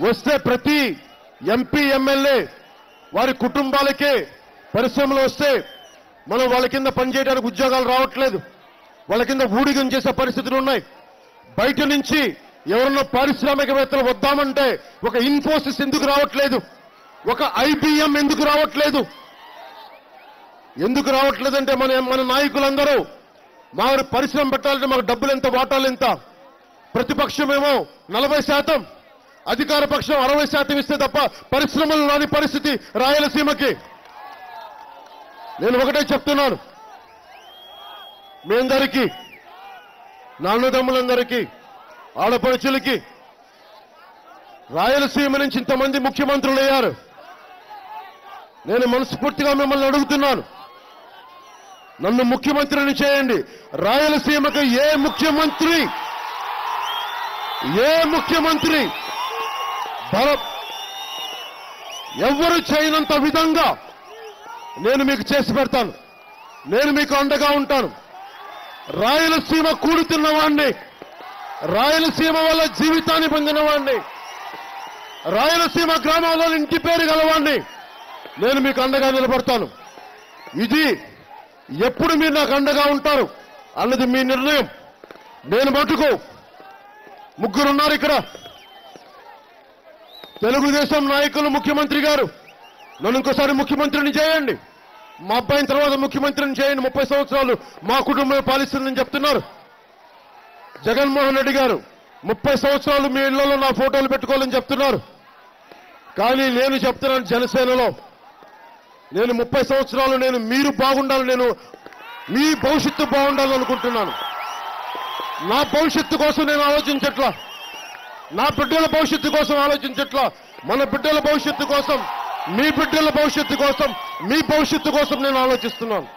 వస్తే ప్రతి MP MLA వారి కుటుంబాలకే పరిశ్రమలు వస్తే మనం వాళ్ళ కింద పనిచేయడానికి ఉద్యోగాలు రావట్లేదు. వాళ్ళ కింద ఊడిగం చేసే పరిస్థితులు ఉన్నాయి. బయట నుంచి ఎవరన్నా పారిశ్రామికవేత్తలు వద్దామంటే ఒక ఇన్ఫోసిస్ ఎందుకు రావట్లేదు? ఒక ఐబిఎం ఎందుకు రావట్లేదు? ఎందుకు రావట్లేదంటే మన నాయకులందరూ మా పరిశ్రమ పెట్టాలంటే మాకు డబ్బులు ఎంత, వాటాలు ఎంత? ప్రతిపక్షమేమో 40%, అధికార పక్షం 60% ఇస్తే తప్ప పరిశ్రమలు రాని పరిస్థితి రాయలసీమకి. నేను ఒకటే చెప్తున్నాను, మీ అందరికీ, నా అన్నదమ్ములందరికీ, ఆడపడుచులకి, రాయలసీమ నుంచి ఇంతమంది ముఖ్యమంత్రులు అయ్యారు. నేను మనస్ఫూర్తిగా మిమ్మల్ని అడుగుతున్నాను, నన్ను ముఖ్యమంత్రిని చేయండి. రాయలసీమకు ఏ ముఖ్యమంత్రి ఎవరు చేయనంత విధంగా నేను మీకు చేసి పెడతాను. నేను మీకు అండగా ఉంటాను. రాయలసీమ కూడుతున్నవాణ్ణి, రాయలసీమ వల్ల జీవితాన్ని పొందినవాణ్ణి, రాయలసీమ గ్రామాల్లో ఇంటి పేరు గలవాణ్ణి నేను మీకు అండగా నిలబడతాను. ఇది ఎప్పుడు మీరు నాకు అండగా ఉంటారు అన్నది మీ నిర్ణయం. నేను మటుకు ముగ్గురున్నారు ఇక్కడ, తెలుగుదేశం నాయకులు, ముఖ్యమంత్రి గారు, నన్ను ఇంకోసారి ముఖ్యమంత్రిని చేయండి, మా అబ్బాయిని తర్వాత ముఖ్యమంత్రిని చేయండి, 30 సంవత్సరాలు మా కుటుంబమే పాలిస్తుందని చెప్తున్నారు. జగన్మోహన్ రెడ్డి గారు 30 సంవత్సరాలు మీ ఇళ్లలో నా ఫోటోలు పెట్టుకోవాలని చెప్తున్నారు. కానీ నేను చెప్తున్నాను, జనసేనలో నేను 30 సంవత్సరాలు మీరు బాగుండాలి, నేను మీ భవిష్యత్తు బాగుండాలనుకుంటున్నాను. నా భవిష్యత్తు కోసం నేను ఆలోచించట్లా, నా బిడ్డల భవిష్యత్తు కోసం ఆలోచించట్లా, మన బిడ్డల భవిష్యత్తు కోసం, మీ బిడ్డల భవిష్యత్తు కోసం, మీ భవిష్యత్తు కోసం నేను ఆలోచిస్తున్నాను.